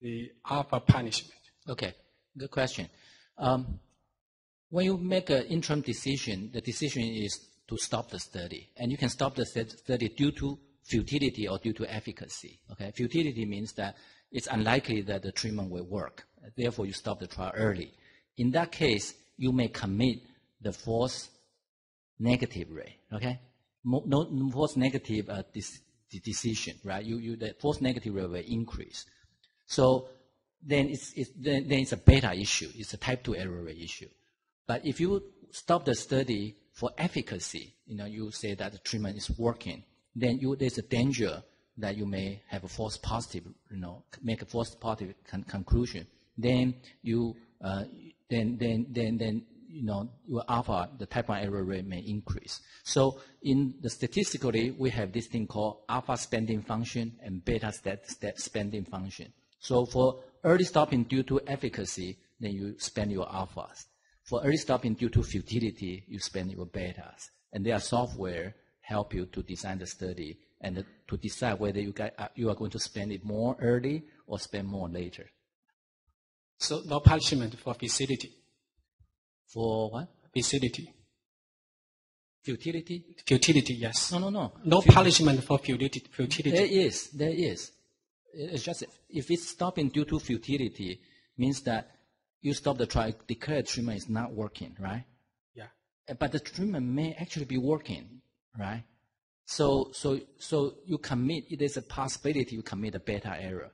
the alpha punishment? Okay, good question. When you make an interim decision, the decision is to stop the study. And you can stop the study due to futility or due to efficacy. Okay, futility means that it's unlikely that the treatment will work. Therefore, you stop the trial early. In that case, you may commit the false negative rate. Okay, no false negative decision, right? The false negative rate will increase. So then it's a beta issue. It's a type 2 error rate issue. But if you stop the study for efficacy, you say that the treatment is working, then there's a danger that you may have a false positive, make a false positive conclusion. Then you your alpha, the type 1 error rate may increase. So in the statistically, we have this thing called alpha spending function and beta spending function. So for early stopping due to efficacy, then you spend your alphas. For early stopping due to futility, you spend your betas. And their software help you to design the study and to decide whether you are going to spend it more early or spend more later. So no punishment for futility. For what? Futility. Futility? Futility, yes. No. No punishment for futility. There is. It's just if it's stopping due to futility, means that you stop the trial, declare treatment is not working, right? Yeah. But the treatment may actually be working, right? So you commit. There's a possibility you commit a beta error.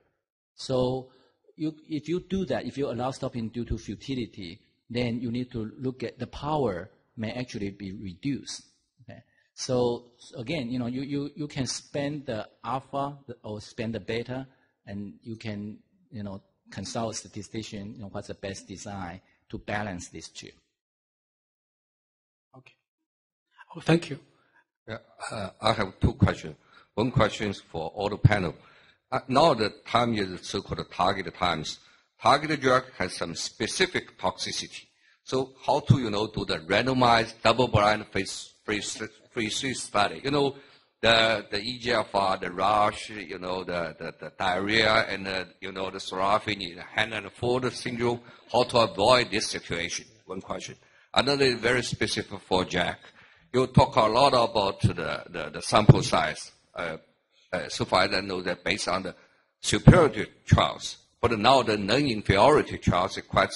So if you do that, if you allow stopping due to futility, then you need to look at the power may actually be reduced. Okay? So again, you can spend the alpha or spend the beta, and you can consult a statistician. What's the best design to balance these two. Okay. Oh, thank you. Yeah, I have two questions. One question is for all the panel. Now the time is so-called target times. Target drug has some specific toxicity. So how to, do the randomized double-blind phase 3 study? The EGFR, the rash, the diarrhea, and the sorafenib, hand and foot syndrome. How to avoid this situation? One question. Another is very specific for Jack. You talk a lot about the sample size. So far as I know that based on the superiority trials, but now the non-inferiority trials are quite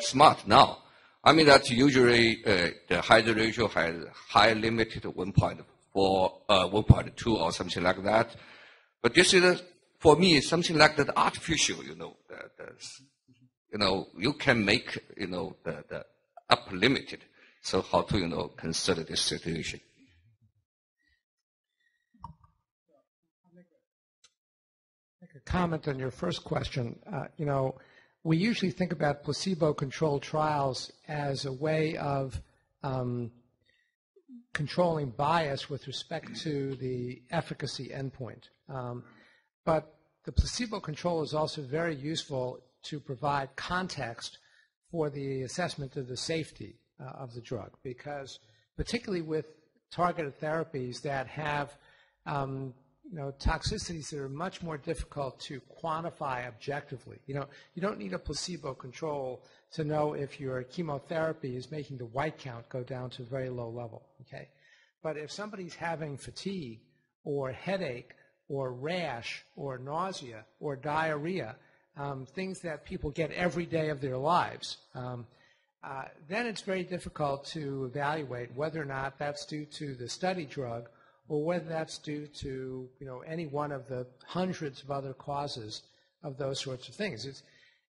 smart now. I mean that usually the hazard ratio has high limited 1.4, 1.2 or something like that. But this is for me something like that artificial. You can make the upper limited. So how to consider this situation? Make a comment on your first question. We usually think about placebo-controlled trials as a way of controlling bias with respect to the efficacy endpoint. But the placebo control is also very useful to provide context for the assessment of the safety of the drug, because particularly with targeted therapies that have toxicities that are much more difficult to quantify objectively. You don't need a placebo control to know if your chemotherapy is making the white count go down to a very low level. Okay, but if somebody's having fatigue or headache or rash or nausea or diarrhea, things that people get every day of their lives, then it's very difficult to evaluate whether or not that's due to the study drug or whether that's due to any one of the hundreds of other causes of those sorts of things.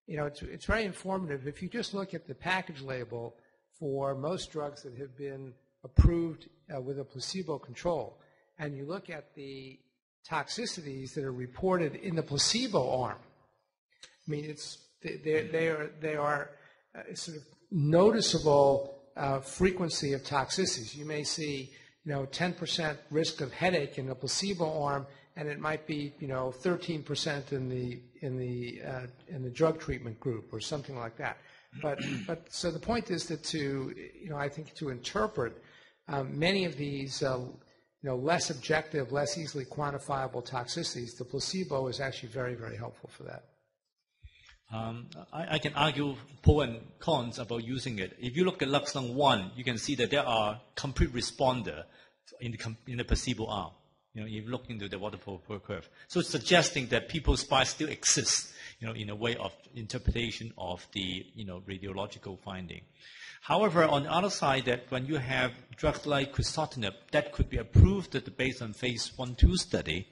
It's very informative. If you just look at the package label for most drugs that have been approved with a placebo control, and you look at the toxicities that are reported in the placebo arm, I mean, they are sort of noticeable frequency of toxicities. You may see 10% risk of headache in the placebo arm, and it might be 13% in the drug treatment group or something like that. But so the point is that I think to interpret many of these less objective, less easily quantifiable toxicities, the placebo is actually very, very helpful for that. I can argue pros and cons about using it. If you look at Luxon 1, you can see that there are complete responder in the placebo arm. If you look into the waterfall curve. So it's suggesting that people's bias still exists, in a way of interpretation of the, radiological finding. However, on the other side, that when you have drugs like crizotinib that could be approved based on phase 1-2 study,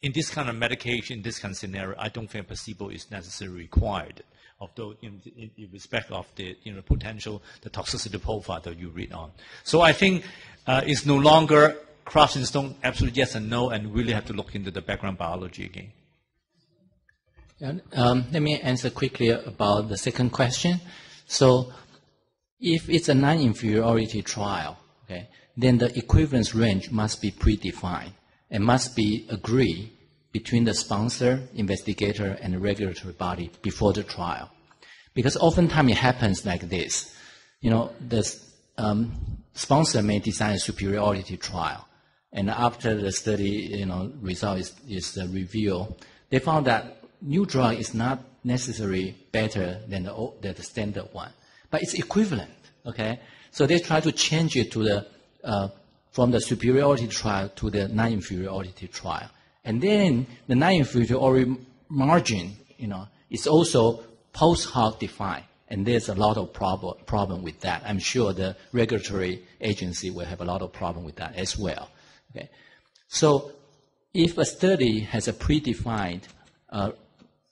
in this kind of medication, this kind of scenario, I don't think placebo is necessarily required, although in respect of the potential, the toxicity profile that you read on. So I think it's no longer craft in stone, absolute yes and no, and really have to look into the background biology again. Let me answer quickly about the second question. So, If it's a non-inferiority trial, okay, then the equivalence range must be predefined and must be agreed between the sponsor, investigator, and the regulatory body before the trial. Because oftentimes it happens like this. The sponsor may design a superiority trial, and after the study, result is revealed, they found that new drug is not necessarily better than the standard one, but it's equivalent. Okay, so they try to change it to from the superiority trial to the non-inferiority trial, and then the non-inferiority margin, is also post hoc defined, and there's a lot of problem with that. I'm sure the regulatory agency will have a lot of problem with that as well. Okay, so if a study has a predefined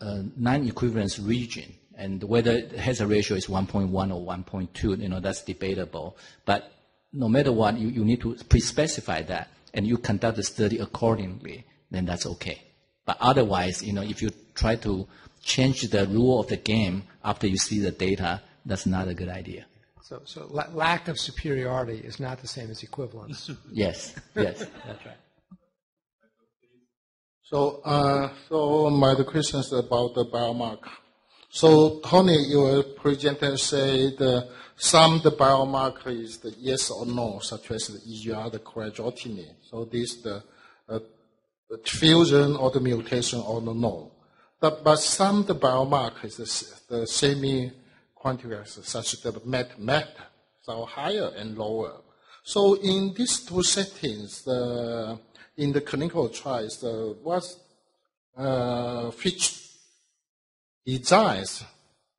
non-equivalence region, and whether the hazard ratio is 1.1 or 1.2, that's debatable. But no matter what, you need to pre-specify that, and you conduct the study accordingly, then that's okay. But otherwise, if you try to change the rule of the game after you see the data, that's not a good idea. So lack of superiority is not the same as equivalence. Yes, that's right. So my question is about the biomarker. So Tony, your presenter said some the biomarker is the yes or no, such as the EGR, the creatinine. So this the fusion or the mutation or the no. But some the biomarker is the semi-quantitative, such as the MET, so higher and lower. So in these two settings, in the clinical trials, which designs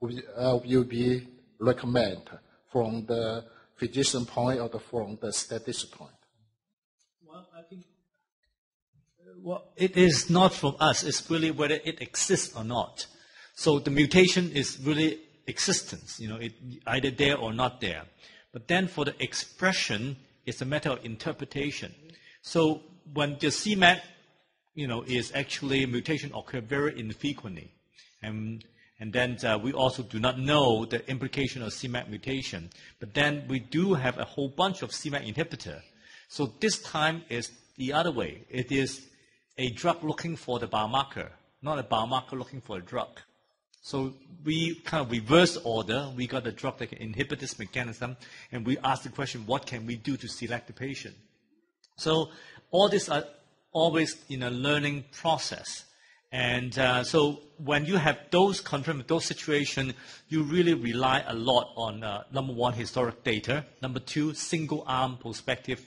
will be recommended from the physician point or from the statistical point? Well, I think it is not from us. It's really whether it exists or not. So the mutation is really existence, it either there or not there. But then for the expression, it's a matter of interpretation. So when the CMAC, is actually mutation occur very infrequently. And then we also do not know the implication of CMAC mutation. But then we do have a whole bunch of CMAC inhibitor. So this time is the other way. It is a drug looking for the biomarker, not a biomarker looking for a drug. So we kind of reverse order. We got a drug that can inhibit this mechanism, and we ask the question, what can we do to select the patient? So all these are always in a learning process. And so when you have those confirmed, those situations, you really rely a lot on, number one, historic data. Number two, single-arm prospective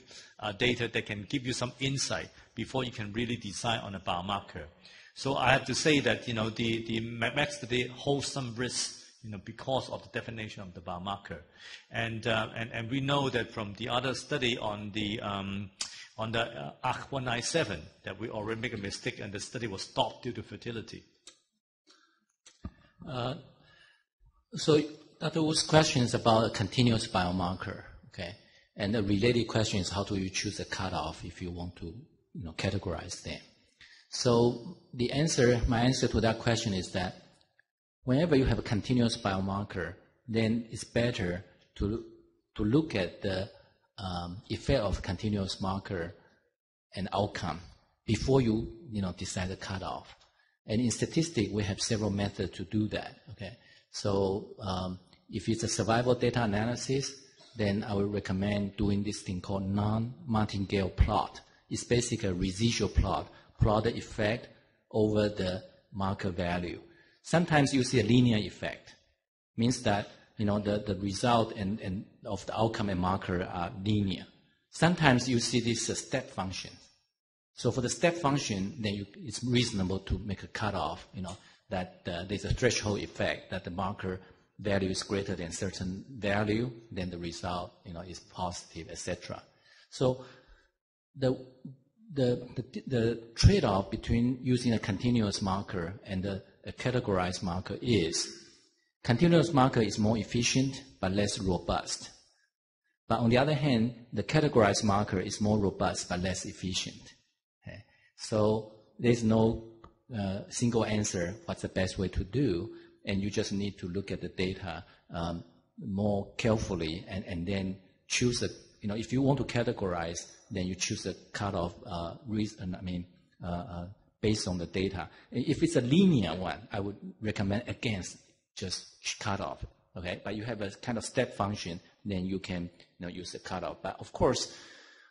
data that can give you some insight before you can really decide on a biomarker. So I have to say that, the MAC study holds some risks, because of the definition of the biomarker. And we know that from the other study on the ARC-197 that we already make a mistake and the study was stopped due to fertility. So Dr. Wu's question is about a continuous biomarker, okay? And the related question is how do you choose a cutoff if you want to categorize them? So my answer to that question is that whenever you have a continuous biomarker, then it's better to look at the effect of continuous marker and outcome before you decide the cutoff. And in statistics, we have several methods to do that. Okay, so if it's a survival data analysis, then I would recommend doing this thing called non-martingale plot. It's basically a residual plot the effect over the marker value. Sometimes you see a linear effect, means that the result and of the outcome and marker are linear. Sometimes you see this step function. So for the step function, then it's reasonable to make a cutoff, that there's a threshold effect, that the marker value is greater than certain value, then the result, is positive, etc. So the trade-off between using a continuous marker and a categorized marker is continuous marker is more efficient but less robust. But on the other hand, the categorized marker is more robust but less efficient. Okay? So there's no single answer what's the best way to do, and you just need to look at the data more carefully and then choose a, if you want to categorize, then you choose a cutoff reason, based on the data. If it's a linear one, I would recommend against just cutoff. Okay, but you have a kind of step function, then you can use a cutoff. But of course,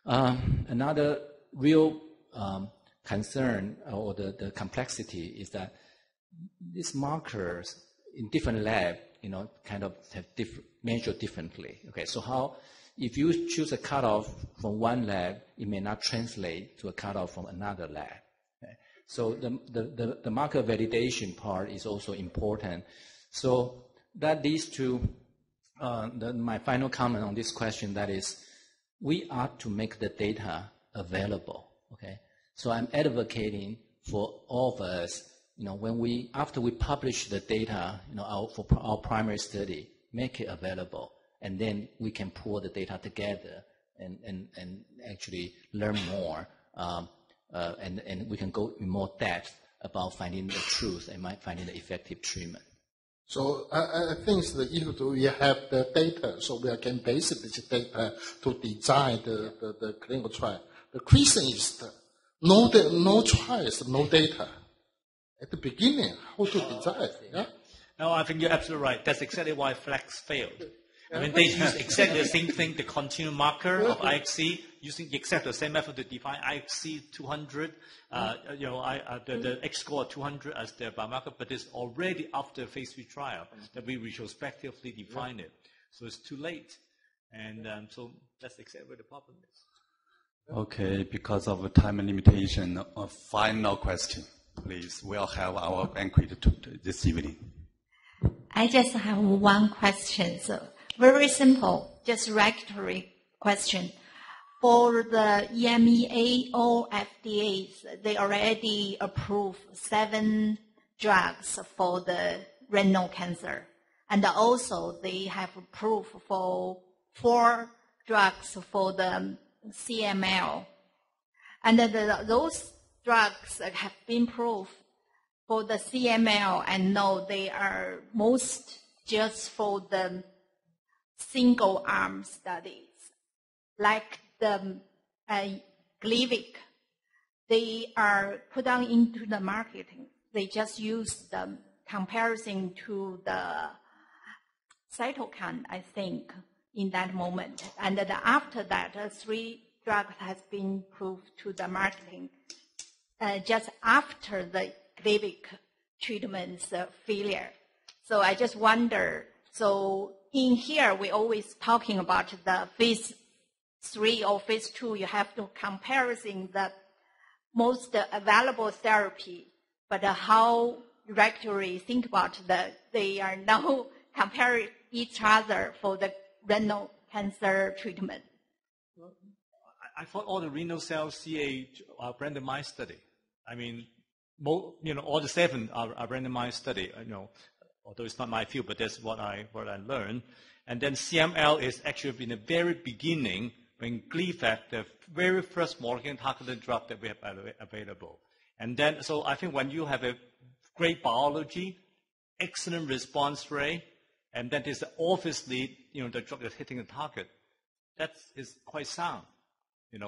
another real concern or the complexity is that these markers in different labs, kind of have measured differently. Okay, so if you choose a cutoff from one lab, it may not translate to a cutoff from another lab. Okay? So the marker validation part is also important. So that leads to my final comment on this question, that is, we ought to make the data available. Okay, so I'm advocating for all of us, after we publish the data, for our primary study, make it available, and then we can pull the data together and actually learn more, and we can go in more depth about finding the truth and finding the effective treatment. So I think that if we have the data, so we can base this data to design the clinical trial. The question is no trials, no data. At the beginning, how to design? Yeah? No, I think you're absolutely right. That's exactly why FLEX failed. They use exactly the same thing, the continuum marker of IHC, using exactly the same method to define IHC 200, the X-score 200 as their biomarker, but it's already after phase 3 trial that we retrospectively define it. So it's too late. And so that's exactly where the problem is. Okay, because of time limitation, a final question, please. We'll have our banquet this evening. I just have one question. So very simple, just regulatory question. For the EMEA or FDAs, they already approved 7 drugs for the renal cancer. And also they have approved for 4 drugs for the CML. And those drugs have been approved for the CML, and no, they are most just for the single arm studies. Like the Gleevec, they are put on into the marketing. They just use the comparison to the cytokine, I think, in that moment. And after that, 3 drugs has been approved to the marketing just after the Gleevec treatment's failure. So I just wonder, so in here, we're always talking about the phase 3 or phase 2, you have to comparison the most available therapy, but how regulatory think about that they are now comparing each other for the renal cancer treatment. I thought all the renal cell CA are randomized study. All the 7 are randomized study. Although it's not my field, but that's what I learned. And then CML is actually in the very beginning when Gleevec, the very first molecular targeted drug that we have available. And then, so I think when you have a great biology, excellent response rate, and then there's obviously, the drug is hitting the target, that is quite sound.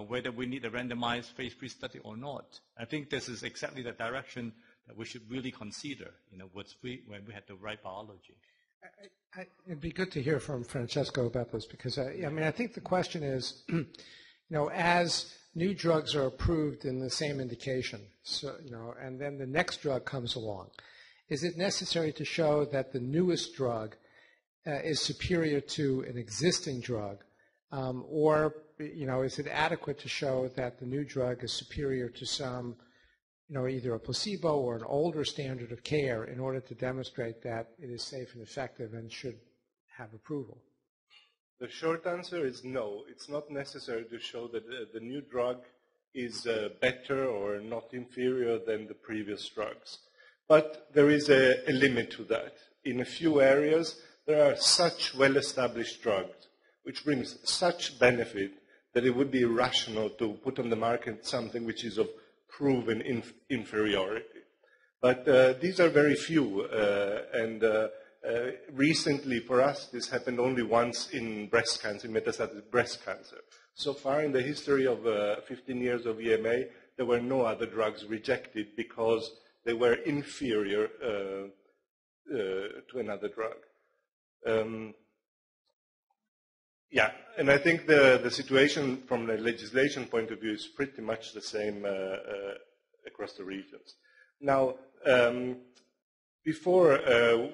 Whether we need a randomized phase 3 study or not. I think this is exactly the direction that we should really consider, when we have the right biology. It'd be good to hear from Francesco about this, because I think the question is, as new drugs are approved in the same indication, so and then the next drug comes along, is it necessary to show that the newest drug is superior to an existing drug, or is it adequate to show that the new drug is superior to some, either a placebo or an older standard of care in order to demonstrate that it is safe and effective and should have approval? The short answer is no. It's not necessary to show that the new drug is better or not inferior than the previous drugs. But there is a limit to that. In a few areas, there are such well-established drugs which brings such benefit that it would be irrational to put on the market something which is of proven inferiority. But these are very few, and Recently, for us, this happened only once in breast cancer, in metastatic breast cancer. So far in the history of 15 years of EMA, there were no other drugs rejected because they were inferior to another drug. Yeah, and I think the situation from the legislation point of view is pretty much the same across the regions. Now, before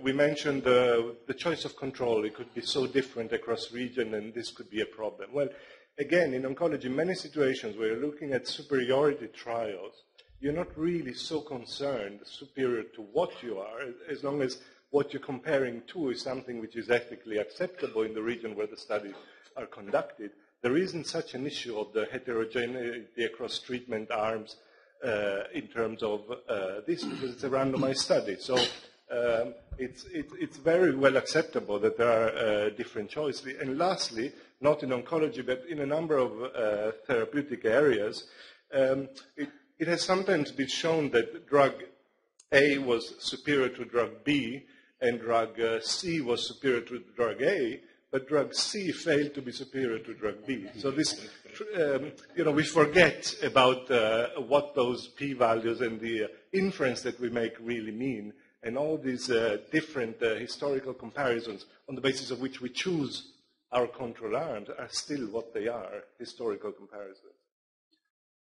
we mentioned the choice of control. It could be so different across region, and this could be a problem. Well, again, in oncology, many situations where you're looking at superiority trials, you're not really so concerned superior to what you are, as long as what you're comparing to is something which is ethically acceptable in the region where the studies are conducted. There isn't such an issue of the heterogeneity across treatment arms in terms of this, because it's a randomized study. So it's very well acceptable that there are different choices. And lastly, not in oncology, but in a number of therapeutic areas, it has sometimes been shown that drug A was superior to drug B, and drug C was superior to drug A, but drug C failed to be superior to drug B. So this, we forget about what those p-values and the inference that we make really mean, and all these different historical comparisons on the basis of which we choose our control arms are still what they are, historical comparisons.